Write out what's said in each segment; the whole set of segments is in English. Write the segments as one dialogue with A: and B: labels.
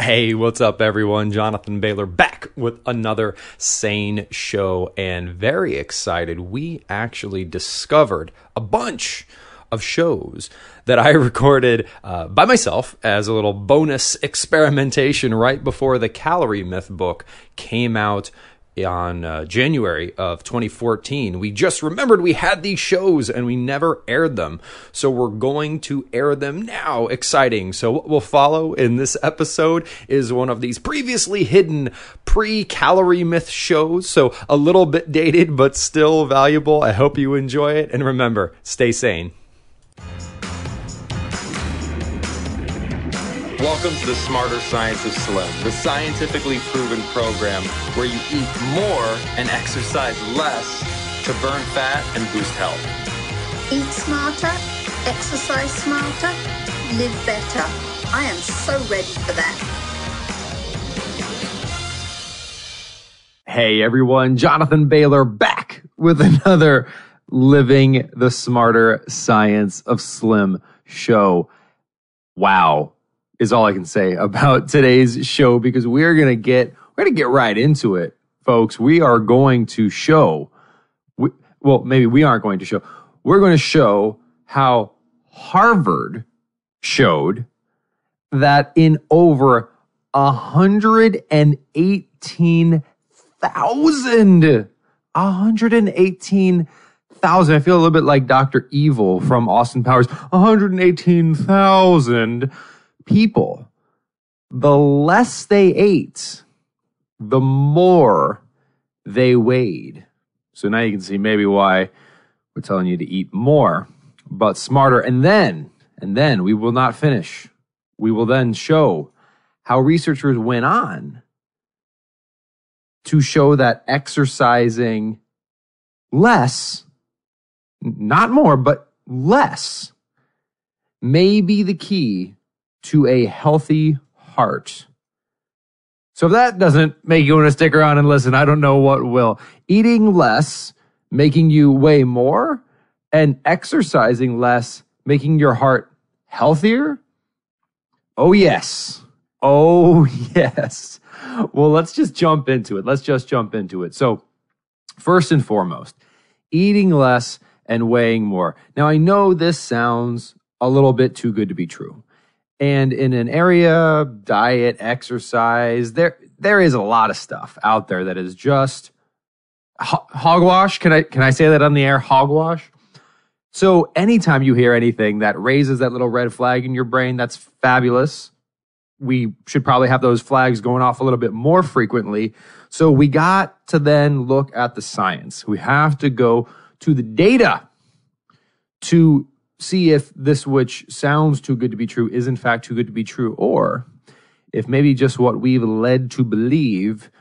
A: Hey, what's up, everyone? Jonathan Bailor back with another SANE show, and very excited. We actually discovered a bunch of shows that I recorded by myself as a little bonus experimentation right before the Calorie Myth book came out on January of 2014. We just remembered we had these shows and we never aired them. So we're going to air them now. Exciting. So what will follow in this episode is one of these previously hidden pre-Calorie Myth shows. So a little bit dated, but still valuable. I hope you enjoy it. And remember, stay sane. Welcome to the Smarter Science of Slim, the scientifically proven program where you eat more and exercise less to burn fat and boost health.
B: Eat smarter, exercise smarter, live better. I am so ready for that.
A: Hey everyone, Jonathan Bailor back with another Living the Smarter Science of Slim show. Wow. Is all I can say about today's show, because we're gonna get right into it, folks. We are going to show, maybe we aren't going to show. We're going to show how Harvard showed that in over 118,000. I feel a little bit like Dr. Evil from Austin Powers. 118,000 people, the less they ate, the more they weighed. So now you can see maybe why we're telling you to eat more, but smarter. And then we will not finish. We will then show how researchers went on to show that exercising less, not more, but less, may be the key to a healthy heart. So if that doesn't make you want to stick around and listen, I don't know what will. Eating less, making you weigh more, and exercising less, making your heart healthier? Oh, yes. Oh, yes. Well, let's just jump into it. So first and foremost, eating less and weighing more. Now, I know this sounds a little bit too good to be true. And in an area, diet, exercise, there is a lot of stuff out there that is just hogwash. Can I say that on the air? Hogwash. So anytime you hear anything that raises that little red flag in your brain, that's fabulous. We should probably have those flags going off a little bit more frequently. So we got to then look at the science. We have to go to the data to see if this, which sounds too good to be true, is in fact too good to be true, or if maybe just what we've led to believe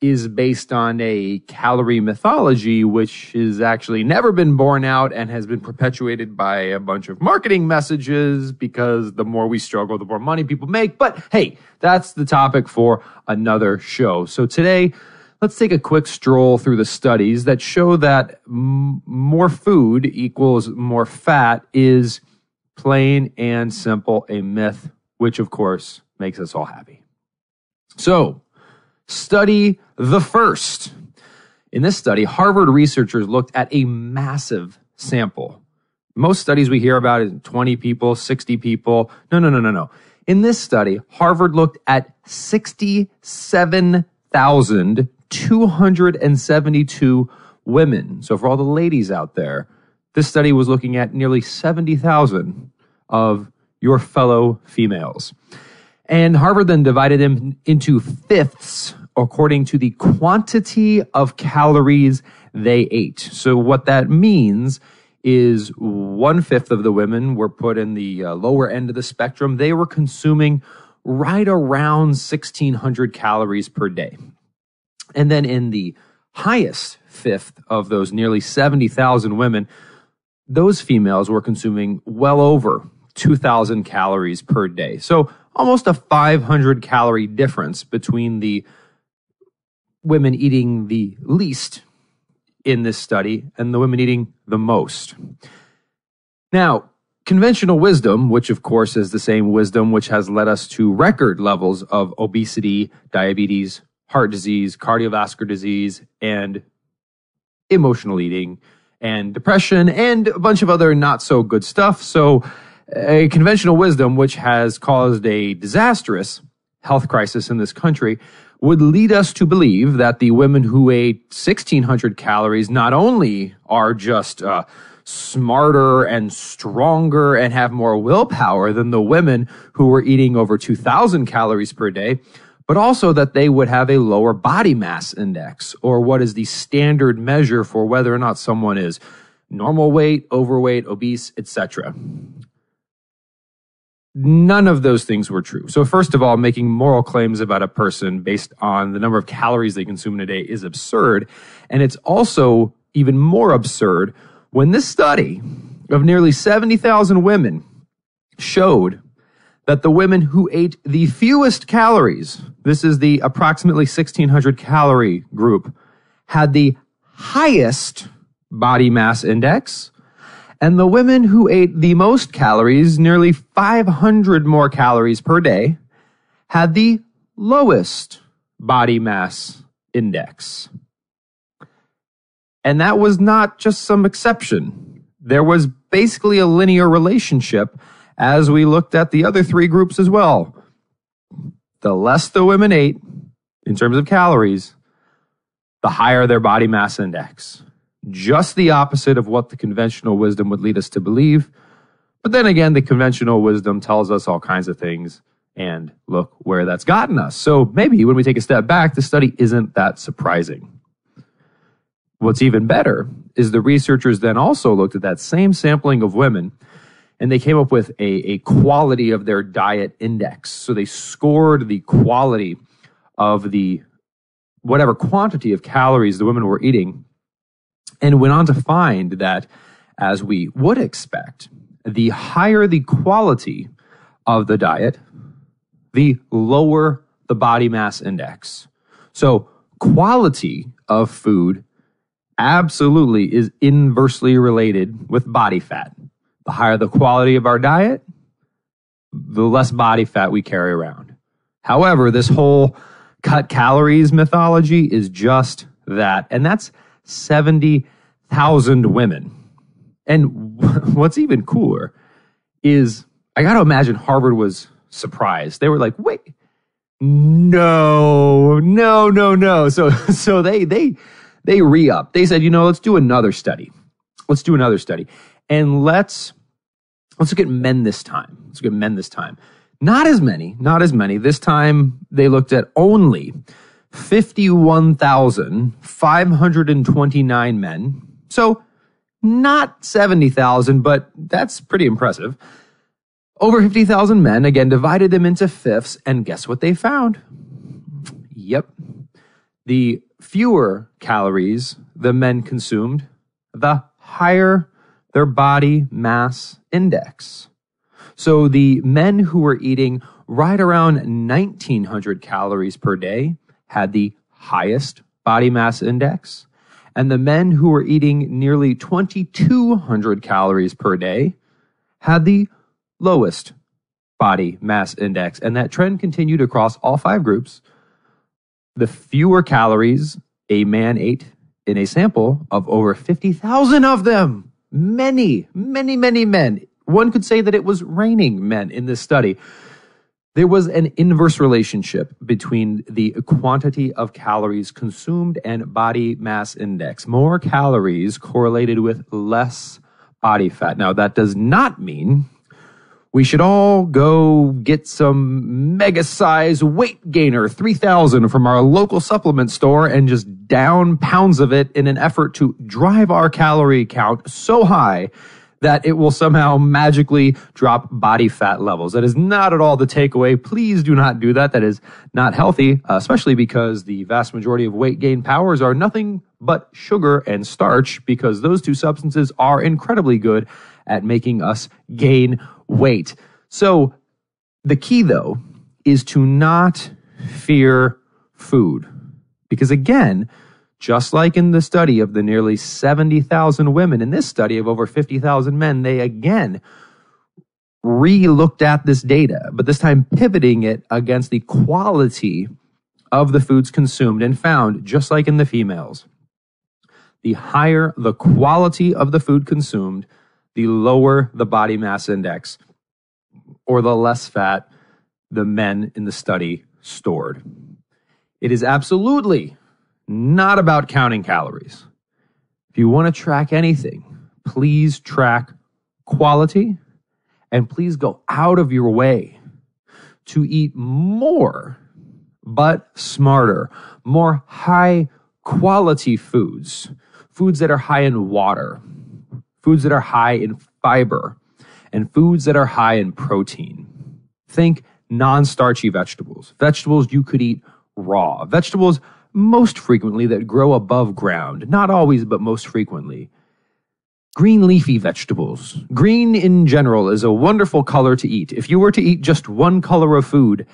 A: is based on a calorie mythology, which has actually never been borne out and has been perpetuated by a bunch of marketing messages, because the more we struggle, the more money people make. But hey, that's the topic for another show. So today, let's take a quick stroll through the studies that show that more food equals more fat is plain and simple a myth, which of course makes us all happy. So, study the first. In this study, Harvard researchers looked at a massive sample. Most studies we hear about is 20 people, 60 people. No. In this study, Harvard looked at 67,272 women. So for all the ladies out there, this study was looking at nearly 70,000 of your fellow females. And Harvard then divided them into fifths according to the quantity of calories they ate. So what that means is 1/5 of the women were put in the lower end of the spectrum. They were consuming right around 1,600 calories per day. And then in the highest fifth of those nearly 70,000 women, those females were consuming well over 2,000 calories per day. So almost a 500 calorie difference between the women eating the least in this study and the women eating the most. Now, conventional wisdom, which of course is the same wisdom which has led us to record levels of obesity, diabetes, heart disease, cardiovascular disease, and emotional eating, and depression, and a bunch of other not so good stuff. So a conventional wisdom, which has caused a disastrous health crisis in this country, would lead us to believe that the women who ate 1,600 calories not only are just smarter and stronger and have more willpower than the women who were eating over 2,000 calories per day, but also that they would have a lower body mass index, or what is the standard measure for whether or not someone is normal weight, overweight, obese, etc. None of those things were true. So first of all, making moral claims about a person based on the number of calories they consume in a day is absurd. And it's also even more absurd when this study of nearly 70,000 women showed that the women who ate the fewest calories, this is the approximately 1,600 calorie group, had the highest body mass index, and the women who ate the most calories, nearly 500 more calories per day, had the lowest body mass index. And that was not just some exception. There was basically a linear relationship as we looked at the other three groups as well. The less the women ate in terms of calories, the higher their body mass index. Just the opposite of what the conventional wisdom would lead us to believe. But then again, the conventional wisdom tells us all kinds of things, and look where that's gotten us. So maybe when we take a step back, the study isn't that surprising. What's even better is the researchers then also looked at that same sampling of women, and they came up with a quality of their diet index. So they scored the quality of the whatever quantity of calories the women were eating, and went on to find that, as we would expect, the higher the quality of the diet, the lower the body mass index. So quality of food absolutely is inversely related with body fat. The higher the quality of our diet, the less body fat we carry around. However, this whole cut calories mythology is just that, and that's 70,000 women. And what's even cooler is, I got to imagine Harvard was surprised. They were like, wait, no. So they re-upped. They said, let's do another study. And let's look at men this time. Not as many. This time they looked at only 51,529 men. So not 70,000, but that's pretty impressive. Over 50,000 men, again, divided them into fifths, and guess what they found? Yep. The fewer calories the men consumed, the higher their body mass index. So the men who were eating right around 1,900 calories per day had the highest body mass index, and the men who were eating nearly 2,200 calories per day had the lowest body mass index. And that trend continued across all five groups. The fewer calories a man ate in a sample of over 50,000 of them, many men. One could say that it was raining men in this study. There was an inverse relationship between the quantity of calories consumed and body mass index. More calories correlated with less body fat. Now, that does not mean we should all go get some mega size weight gainer 3,000 from our local supplement store and just down pounds of it in an effort to drive our calorie count so high that it will somehow magically drop body fat levels. That is not at all the takeaway. Please do not do that. That is not healthy, especially because the vast majority of weight gain powers are nothing but sugar and starch, because those two substances are incredibly good at making us gain weight. So the key, though, is to not fear food. Because again, just like in the study of the nearly 70,000 women, in this study of over 50,000 men, they again re-looked at this data, but this time pivoting it against the quality of the foods consumed and found, just like in the females, the higher the quality of the food consumed, the lower the body mass index, or the less fat the men in the study stored. It is absolutely not about counting calories. If you want to track anything, please track quality, and please go out of your way to eat more, but smarter, more high quality foods, foods that are high in water, foods that are high in fiber, and foods that are high in protein. Think non-starchy vegetables, vegetables you could eat raw, vegetables most frequently that grow above ground, not always, but most frequently. Green leafy vegetables. Green in general is a wonderful color to eat. If you were to eat just one color of food,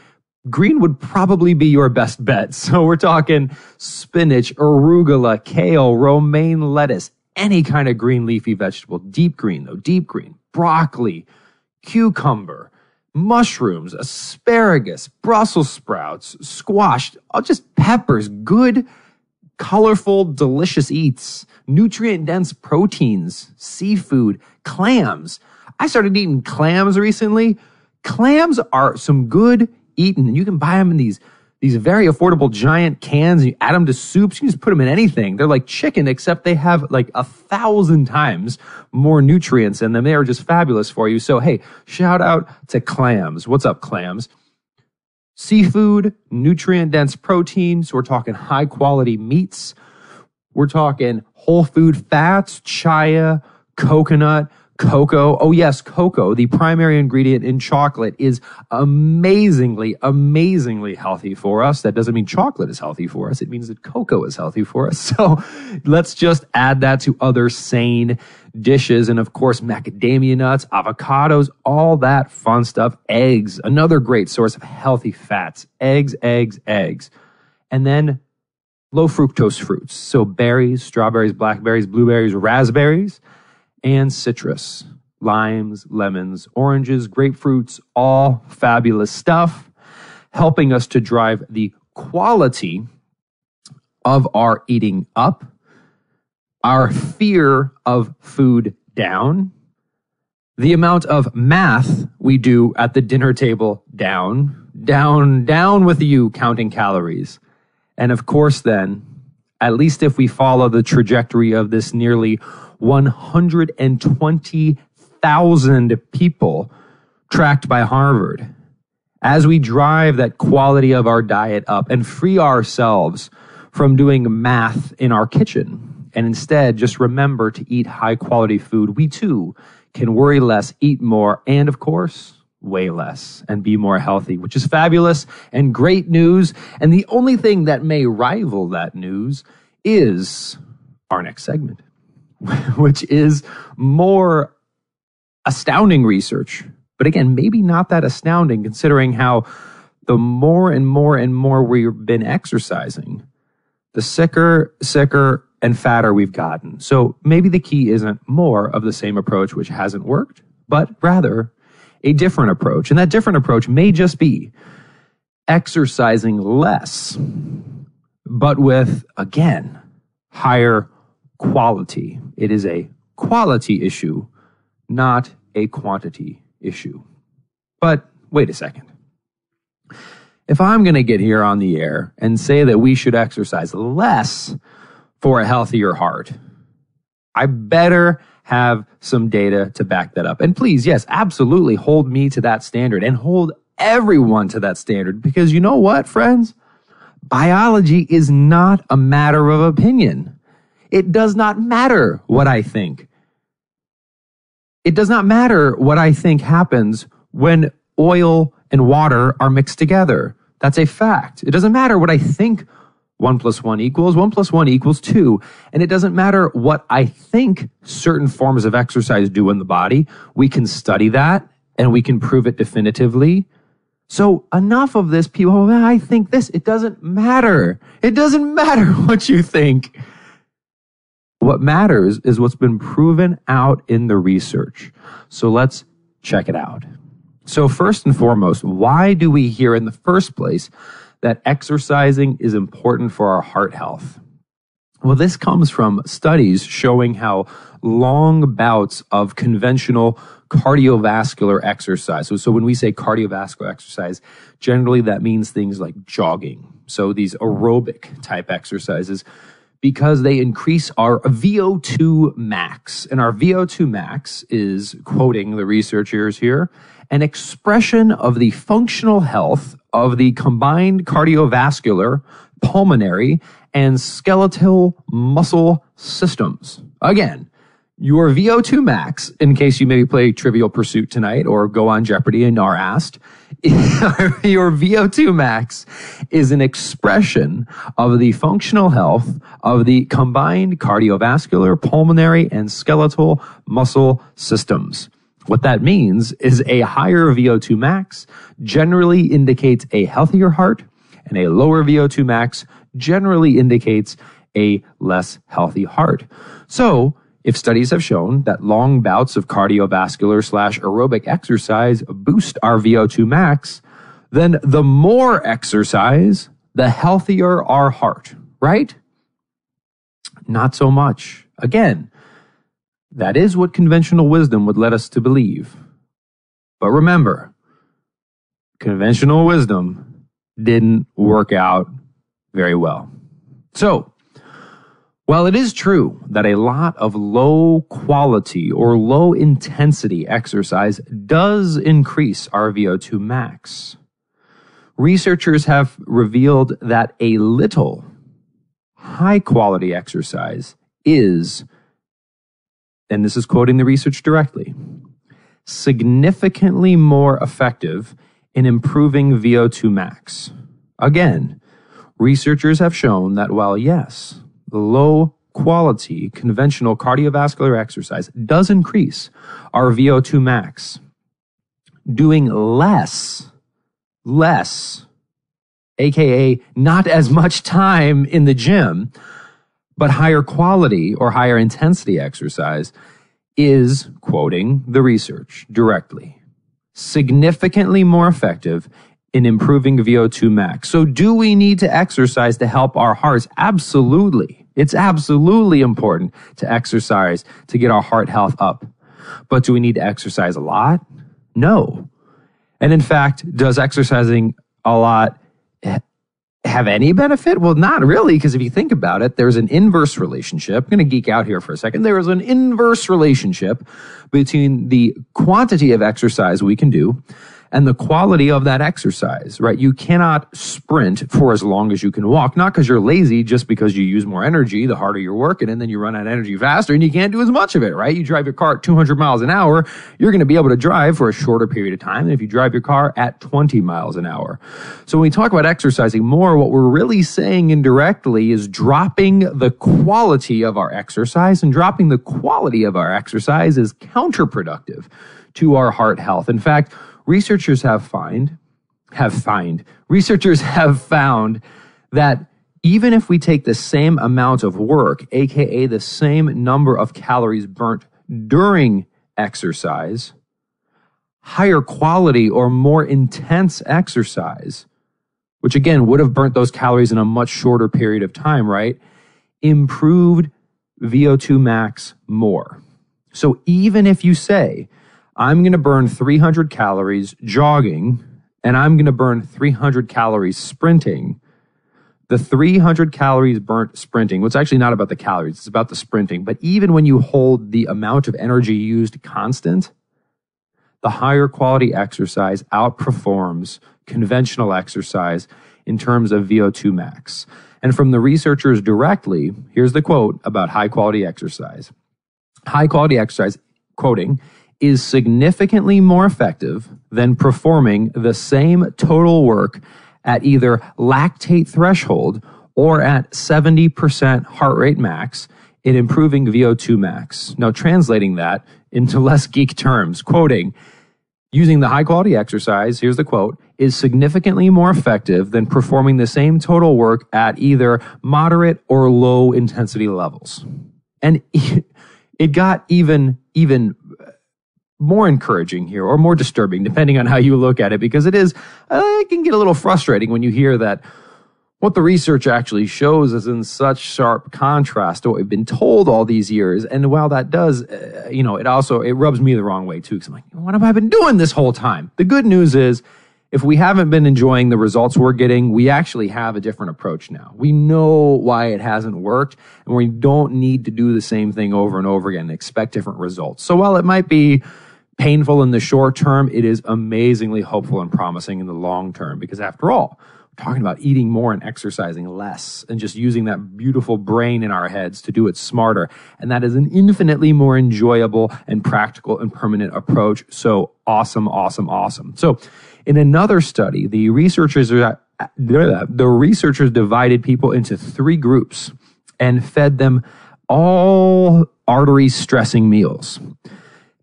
A: green would probably be your best bet. So we're talking spinach, arugula, kale, romaine lettuce, any kind of green leafy vegetable. Deep green though, deep green. Broccoli, cucumber, mushrooms, asparagus, Brussels sprouts, squash, just peppers, good, colorful, delicious eats, nutrient-dense proteins, seafood, clams. I started eating clams recently. Clams are some good eating, and you can buy them in these very affordable giant cans, and you add them to soups. You can just put them in anything. They're like chicken, except they have like 1,000 times more nutrients in them. They are just fabulous for you. So, hey, shout out to clams. What's up, clams? Seafood, nutrient-dense proteins. We're talking high-quality meats. We're talking whole food fats, chia, coconut, cocoa. Oh yes, cocoa, the primary ingredient in chocolate, is amazingly, amazingly healthy for us. That doesn't mean chocolate is healthy for us. It means that cocoa is healthy for us. So let's just add that to other SANE dishes. And of course, macadamia nuts, avocados, all that fun stuff. Eggs, another great source of healthy fats. Eggs, eggs, eggs. And then low fructose fruits. So berries, strawberries, blackberries, blueberries, raspberries, and citrus, limes, lemons, oranges, grapefruits, all fabulous stuff, helping us to drive the quality of our eating up, our fear of food down, the amount of math we do at the dinner table down with you counting calories. And of course then, at least if we follow the trajectory of this nearly 120,000 people tracked by Harvard, as we drive that quality of our diet up and free ourselves from doing math in our kitchen, and instead just remember to eat high quality food, we too can worry less, eat more, and of course, weigh less and be more healthy, which is fabulous and great news. And the only thing that may rival that news is our next segment, which is more astounding research. But again, maybe not that astounding considering how the more and more and more we've been exercising, the sicker, and fatter we've gotten. So maybe the key isn't more of the same approach, which hasn't worked, but rather a different approach. And that different approach may just be exercising less, but with, again, higher quality. It is a quality issue, not a quantity issue. But wait a second. If I'm going to get here on the air and say that we should exercise less for a healthier heart, I better have some data to back that up. And please, yes, absolutely hold me to that standard and hold everyone to that standard, because you know what, friends? Biology is not a matter of opinion. It does not matter what I think. It does not matter what I think happens when oil and water are mixed together. That's a fact. It doesn't matter what I think 1 + 1 equals. 1 + 1 = 2. And it doesn't matter what I think certain forms of exercise do in the body. We can study that and we can prove it definitively. So enough of this, people, well, I think this. It doesn't matter. It doesn't matter what you think. What matters is what's been proven out in the research. So let's check it out. So first and foremost, why do we hear in the first place that exercising is important for our heart health? Well, this comes from studies showing how long bouts of conventional cardiovascular exercise. So when we say cardiovascular exercise, generally that means things like jogging. So these aerobic type exercises, because they increase our VO2 max. And our VO2 max is, quoting the researchers here, an expression of the functional health of the combined cardiovascular, pulmonary, and skeletal muscle systems. Again, your VO2 max, in case you maybe play Trivial Pursuit tonight or go on Jeopardy and are asked, your VO2 max is an expression of the functional health of the combined cardiovascular, pulmonary, and skeletal muscle systems. What that means is a higher VO2 max generally indicates a healthier heart, and a lower VO2 max generally indicates a less healthy heart. So, if studies have shown that long bouts of cardiovascular/aerobic exercise boost our VO2 max, then the more exercise, the healthier our heart, right? Not so much. Again, that is what conventional wisdom would let us to believe. But remember, conventional wisdom didn't work out very well. So, while it is true that a lot of low quality or low intensity exercise does increase our VO2 max, researchers have revealed that a little high quality exercise is, and this is quoting the research directly, significantly more effective in improving VO2 max. Again, researchers have shown that while yes, the low quality conventional cardiovascular exercise does increase our VO2 max, doing less, aka not as much time in the gym, but higher quality or higher intensity exercise is, quoting the research directly, significantly more effective in improving VO2 max. So do we need to exercise to help our hearts? Absolutely. It's absolutely important to exercise to get our heart health up. But do we need to exercise a lot? No. And in fact, does exercising a lot have any benefit? Well, not really, because if you think about it, there's an inverse relationship. I'm going to geek out here for a second. There is an inverse relationship between the quantity of exercise we can do and the quality of that exercise, right? You cannot sprint for as long as you can walk, not because you're lazy, just because you use more energy the harder you're working, and then you run out of energy faster and you can't do as much of it, right? You drive your car at 200 miles an hour, you're going to be able to drive for a shorter period of time than if you drive your car at 20 miles an hour. So when we talk about exercising more, what we're really saying indirectly is dropping the quality of our exercise, and dropping the quality of our exercise is counterproductive to our heart health. In fact, researchers have found that even if we take the same amount of work, aka the same number of calories burnt during exercise, higher quality or more intense exercise, which again would have burnt those calories in a much shorter period of time, right, improved VO2 max more. So even if you say, I'm going to burn 300 calories jogging, and I'm going to burn 300 calories sprinting, the 300 calories burnt sprinting, well, it's actually not about the calories, it's about the sprinting. But even when you hold the amount of energy used constant, the higher quality exercise outperforms conventional exercise in terms of VO2 max. And from the researchers directly, here's the quote about high quality exercise. High quality exercise, quoting, is significantly more effective than performing the same total work at either lactate threshold or at 70% heart rate max in improving VO2 max. Now, translating that into less geek terms, quoting, using the high quality exercise, here's the quote, is significantly more effective than performing the same total work at either moderate or low intensity levels. And it got even more encouraging here or more disturbing, depending on how you look at it, because it can get a little frustrating when you hear that what the research actually shows is in such sharp contrast to what we've been told all these years. And while that does, it rubs me the wrong way too, because I'm like, what have I been doing this whole time? The good news is, if we haven't been enjoying the results we're getting, we actually have a different approach now. We know why it hasn't worked, and we don't need to do the same thing over and over again and expect different results. So while it might be painful in the short term, it is amazingly hopeful and promising in the long term, because after all, we're talking about eating more and exercising less and just using that beautiful brain in our heads to do it smarter. And that is an infinitely more enjoyable and practical and permanent approach. So awesome, awesome, awesome. So in another study, the researchers divided people into 3 groups and fed them all artery-stressing meals.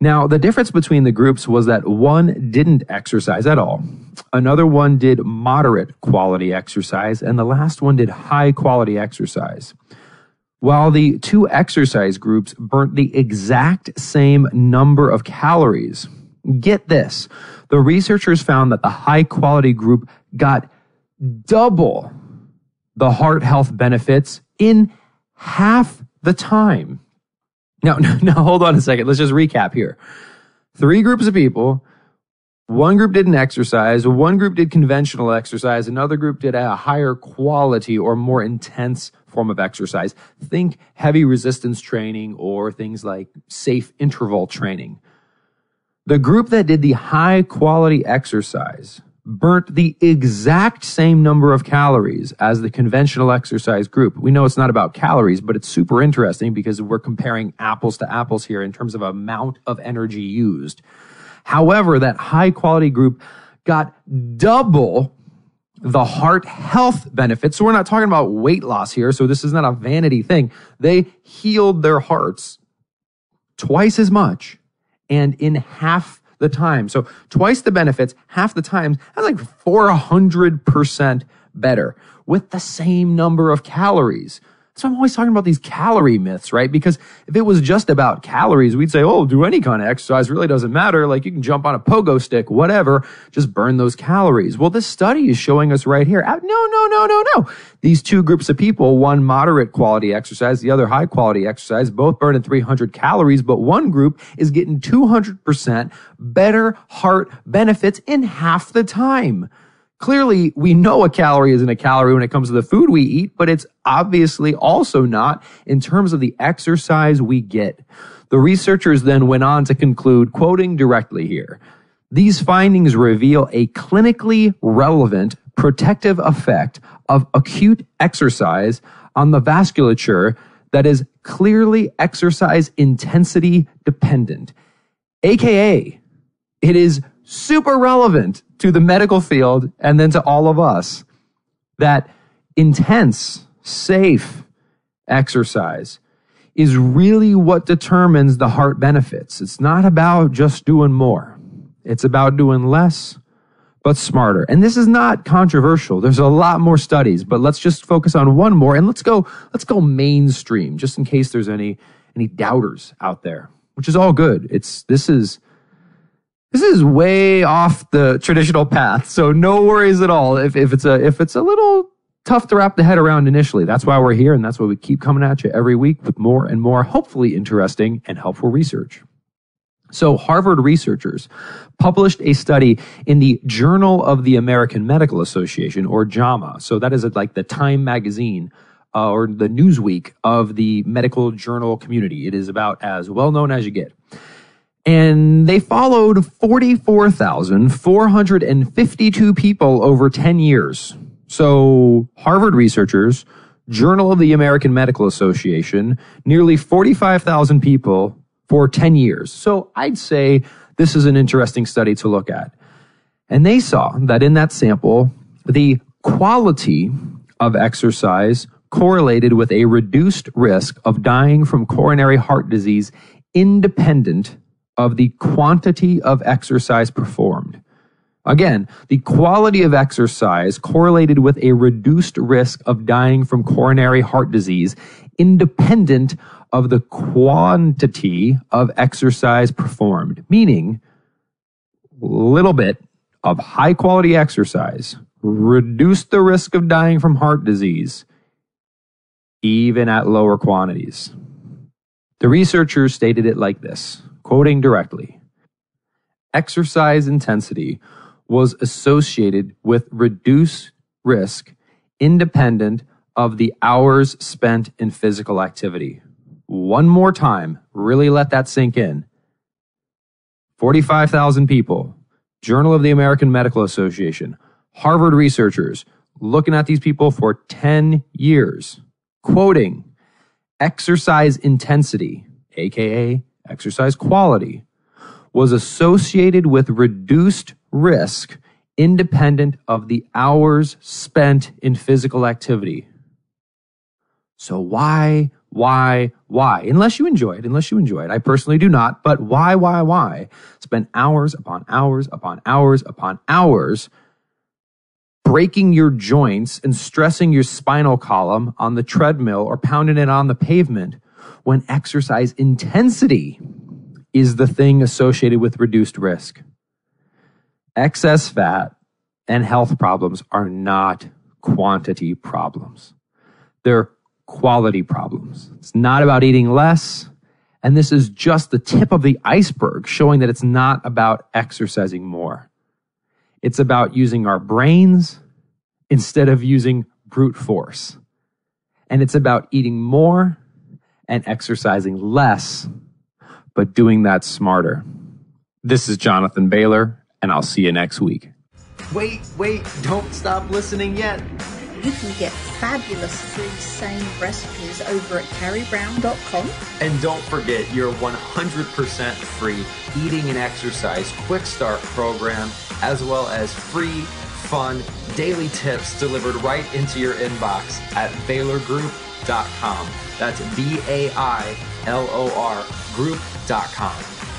A: Now, the difference between the groups was that one didn't exercise at all, another one did moderate quality exercise, and the last one did high quality exercise. While the 2 exercise groups burnt the exact same number of calories, get this, the researchers found that the high quality group got double the heart health benefits in half the time. Now, hold on a second. Let's just recap here. 3 groups of people. One group didn't exercise. One group did conventional exercise. Another group did a higher quality or more intense form of exercise. Think heavy resistance training or things like safe interval training. The group that did the high quality exercise burnt the exact same number of calories as the conventional exercise group. We know it's not about calories, but it's super interesting because we're comparing apples to apples here in terms of amount of energy used. However, that high quality group got double the heart health benefits. So we're not talking about weight loss here. So this is not a vanity thing. They healed their hearts twice as much and in half the time. So twice the benefits, half the time. That's like 400% better with the same number of calories. So I'm always talking about these calorie myths, right? Because if it was just about calories, we'd say, oh, do any kind of exercise, really doesn't matter. Like you can jump on a pogo stick, whatever, just burn those calories. Well, this study is showing us right here. No. These 2 groups of people, one moderate quality exercise, the other high quality exercise, both burning 300 calories, but one group is getting 200% better heart benefits in half the time. Clearly, we know a calorie isn't a calorie when it comes to the food we eat, but it's obviously also not in terms of the exercise we get. The researchers then went on to conclude, quoting directly here, these findings reveal a clinically relevant protective effect of acute exercise on the vasculature that is clearly exercise intensity dependent, aka it is super relevant to the medical field and then to all of us that intense, safe exercise is really what determines the heart benefits. It's not about just doing more. It's about doing less, but smarter. And this is not controversial. There's a lot more studies, but let's just focus on one more and let's go mainstream, just in case there's any doubters out there, which is all good. This is way off the traditional path, so no worries at all. If it's a little tough to wrap the head around initially, that's why we're here, and that's why we keep coming at you every week with more and more hopefully interesting and helpful research. So Harvard researchers published a study in the Journal of the American Medical Association, or JAMA. So that is like the Time magazine or the Newsweek of the medical journal community. It is about as well known as you get. And they followed 44,452 people over 10 years. So Harvard researchers, Journal of the American Medical Association, nearly 45,000 people for 10 years. So I'd say this is an interesting study to look at. And they saw that in that sample, the quality of exercise correlated with a reduced risk of dying from coronary heart disease independent of the quantity of exercise performed. Again, the quality of exercise correlated with a reduced risk of dying from coronary heart disease, independent of the quantity of exercise performed. Meaning, a little bit of high quality exercise reduced the risk of dying from heart disease, even at lower quantities. The researchers stated it like this, quoting directly: exercise intensity was associated with reduced risk independent of the hours spent in physical activity. One more time, really let that sink in. 45,000 people, Journal of the American Medical Association, Harvard researchers looking at these people for 10 years, quoting, exercise intensity, aka exercise quality, was associated with reduced risk independent of the hours spent in physical activity. So why? Unless you enjoy it. I personally do not, but why? Spend hours upon hours upon hours upon hours breaking your joints and stressing your spinal column on the treadmill or pounding it on the pavement when exercise intensity is the thing associated with reduced risk. Excess fat and health problems are not quantity problems. They're quality problems. It's not about eating less, and this is just the tip of the iceberg, showing that it's not about exercising more. It's about using our brains instead of using brute force. And it's about eating more and exercising less, but doing that smarter. This is Jonathan Bailor, and I'll see you next week. Wait, don't stop listening yet.
B: You can get fabulous free SANE recipes over at carriebrown.com.
A: And don't forget your 100% free eating and exercise quick start program, as well as free, fun, daily tips delivered right into your inbox at bailorgroup.com. That's BAILOR group.com.